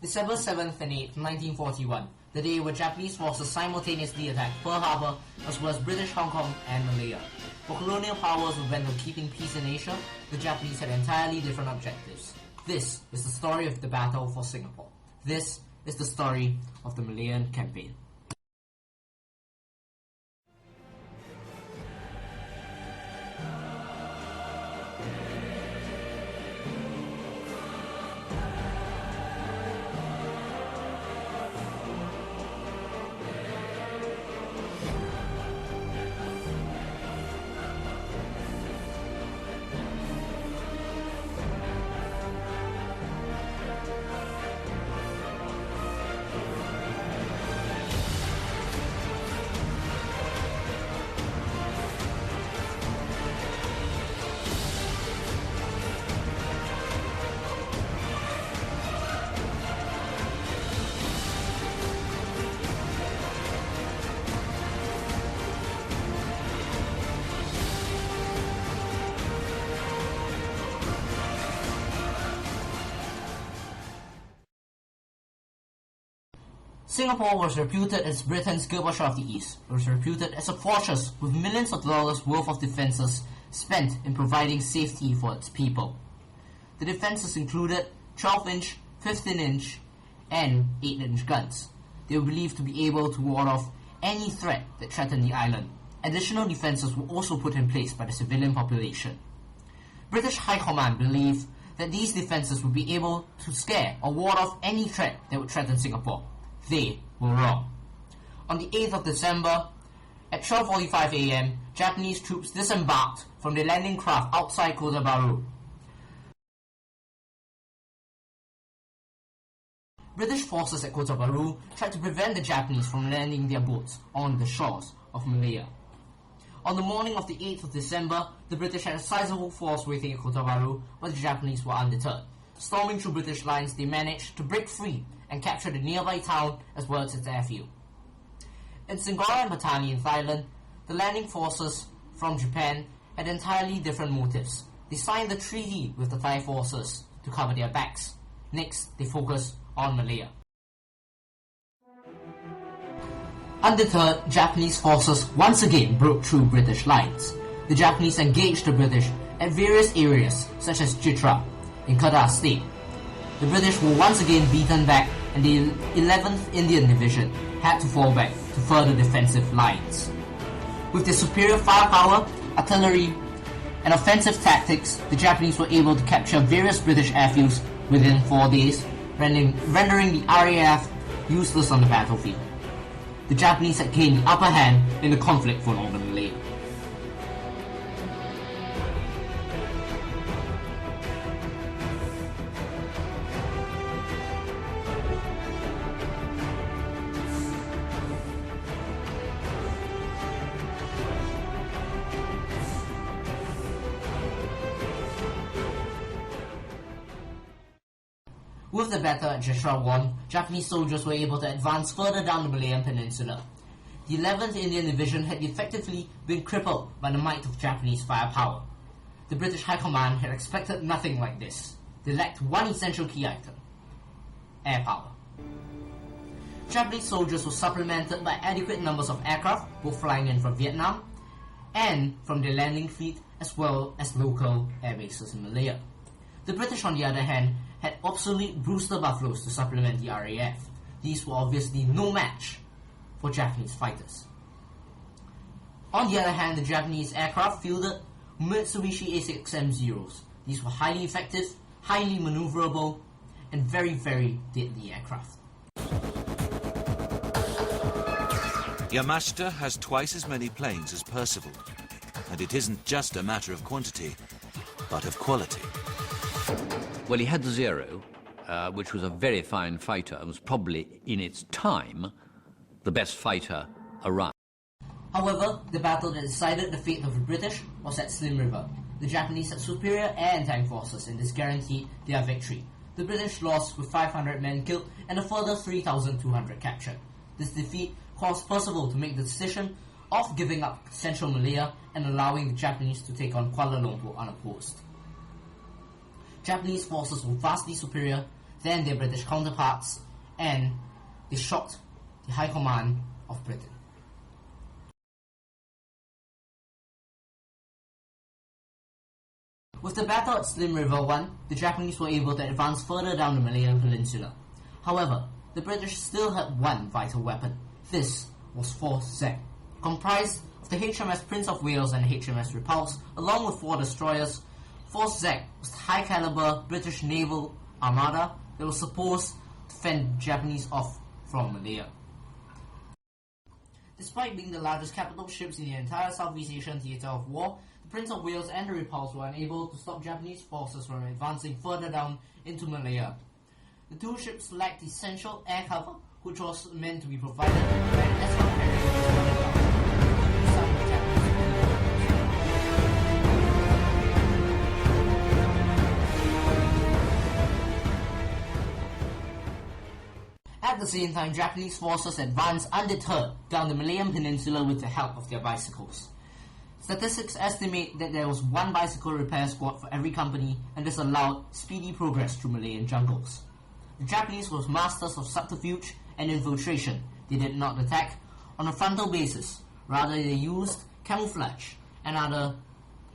December 7th and 8th, 1941, the day where Japanese forces simultaneously attacked Pearl Harbor as well as British Hong Kong and Malaya. For colonial powers were bent on keeping peace in Asia, the Japanese had entirely different objectives. This is the story of the battle for Singapore. This is the story of the Malayan campaign. Singapore was reputed as Britain's Gilbershire of the East. It was reputed as a fortress with millions of dollars worth of defences spent in providing safety for its people. The defences included 12-inch, 15-inch, and 8-inch guns. They were believed to be able to ward off any threat that threatened the island. Additional defences were also put in place by the civilian population. British High Command believed that these defences would be able to scare or ward off any threat that would threaten Singapore. They were wrong. On the 8th of December, at 12:45 a.m., Japanese troops disembarked from the landing craft outside Kope. British forces at Kope tried to prevent the Japanese from landing their boats on the shores of Malaya. On the morning of the 8th of December, the British had a sizable force waiting at Kope, but the Japanese were undeterred. Storming through British lines, they managed to break free and capture the nearby town as well as its airfield. In Singora and Patani in Thailand, the landing forces from Japan had entirely different motives. They signed the treaty with the Thai forces to cover their backs. Next, they focused on Malaya. Undeterred, Japanese forces once again broke through British lines. The Japanese engaged the British at various areas such as Chitra in Kedah State. The British were once again beaten back and the 11th Indian Division had to fall back to further defensive lines. With their superior firepower, artillery, and offensive tactics, the Japanese were able to capture various British airfields within 4 days, rendering the RAF useless on the battlefield. The Japanese had gained the upper hand in the conflict for northern Malaya. With the battle at Jeshra won, Japanese soldiers were able to advance further down the Malayan Peninsula. The 11th Indian Division had effectively been crippled by the might of Japanese firepower. The British High Command had expected nothing like this. They lacked one essential key item: air power. Japanese soldiers were supplemented by adequate numbers of aircraft, both flying in from Vietnam and from their landing fleet, as well as local air bases in Malaya. The British, on the other hand, had obsolete Brewster Buffaloes to supplement the RAF. These were obviously no match for Japanese fighters. On the other hand, the Japanese aircraft fielded Mitsubishi A6M0s. These were highly effective, highly maneuverable, and very, very deadly aircraft. Yamashita has twice as many planes as Percival, and it isn't just a matter of quantity, but of quality. Well, he had the Zero, which was a very fine fighter and was probably, in its time, the best fighter around. However, the battle that decided the fate of the British was at Slim River. The Japanese had superior air and tank forces, and this guaranteed their victory. The British lost with 500 men killed and a further 3,200 captured. This defeat caused Percival to make the decision of giving up central Malaya and allowing the Japanese to take on Kuala Lumpur unopposed. Japanese forces were vastly superior, than their British counterparts, and they shocked the High Command of Britain. With the battle at Slim River won, the Japanese were able to advance further down the Malayan Peninsula. However, the British still had one vital weapon. This was Force Z, comprised of the HMS Prince of Wales and HMS Repulse, along with 4 destroyers. Force Z was the high-caliber British naval armada that was supposed to fend the Japanese off from Malaya. Despite being the largest capital ships in the entire Southeast Asian theatre of war, the Prince of Wales and the Repulse were unable to stop Japanese forces from advancing further down into Malaya. The two ships lacked essential air cover, which was meant to be provided by an escort carrier further down. Some Japanese At the same time, Japanese forces advanced undeterred down the Malayan Peninsula with the help of their bicycles. Statistics estimate that there was 1 bicycle repair squad for every company, and this allowed speedy progress through Malayan jungles. The Japanese were masters of subterfuge and infiltration. They did not attack on a frontal basis. Rather, they used camouflage and other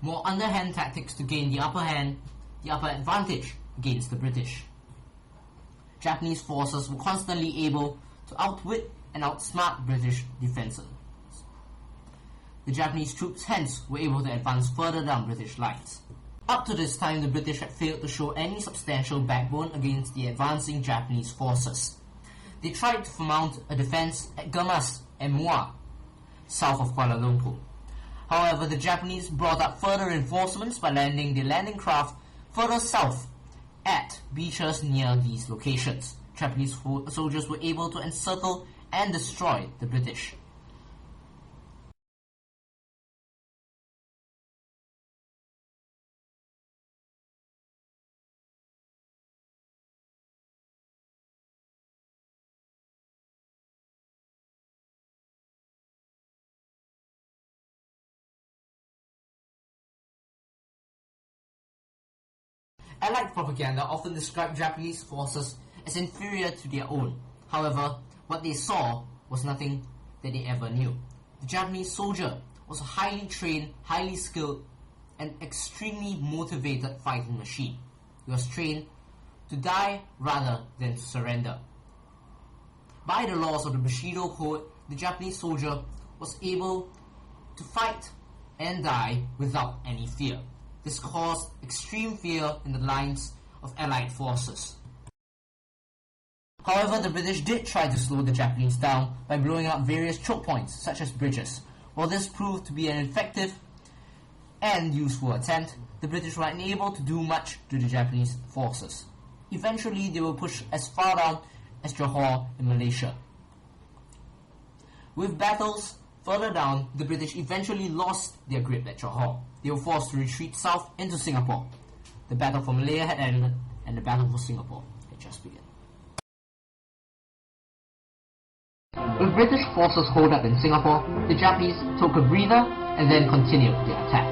more underhand tactics to gain the upper advantage against the British. Japanese forces were constantly able to outwit and outsmart British defences. The Japanese troops hence were able to advance further down British lines. Up to this time, the British had failed to show any substantial backbone against the advancing Japanese forces. They tried to mount a defense at Gemas and Muar, south of Kuala Lumpur. However, the Japanese brought up further reinforcements by landing their landing craft further south at beaches near these locations. Japanese soldiers were able to encircle and destroy the British. Allied propaganda often described Japanese forces as inferior to their own. However, what they saw was nothing that they ever knew. The Japanese soldier was a highly trained, highly skilled, and extremely motivated fighting machine. He was trained to die rather than to surrender. By the laws of the Bushido Code, the Japanese soldier was able to fight and die without any fear. This caused extreme fear in the lines of Allied forces. However, the British did try to slow the Japanese down by blowing up various choke points, such as bridges. While this proved to be an effective and useful attempt, the British were unable to do much to the Japanese forces. Eventually, they were pushed as far down as Johor in Malaysia. With battles further down, the British eventually lost their grip at Johor. They were forced to retreat south into Singapore. The battle for Malaya had ended, and the battle for Singapore had just begun. With British forces holed up in Singapore, the Japanese took a breather and then continued their attack.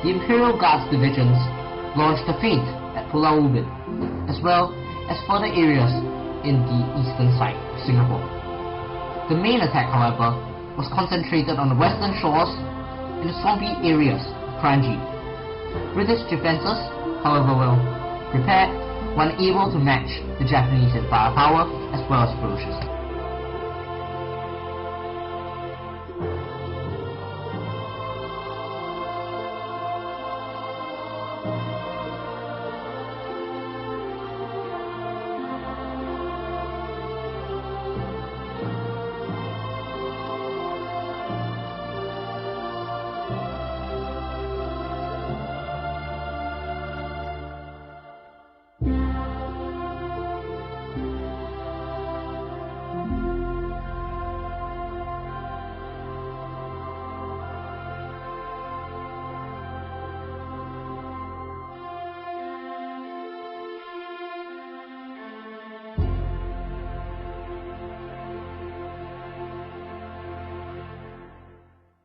The Imperial Guards divisions launched a feint at Pulau Ubin, as well as further areas in the eastern side of Singapore. The main attack, however, was concentrated on the western shores in the swampy areas of Kranji. British defences, however, were prepared, were unable to match the Japanese in firepower as well as ferociousness.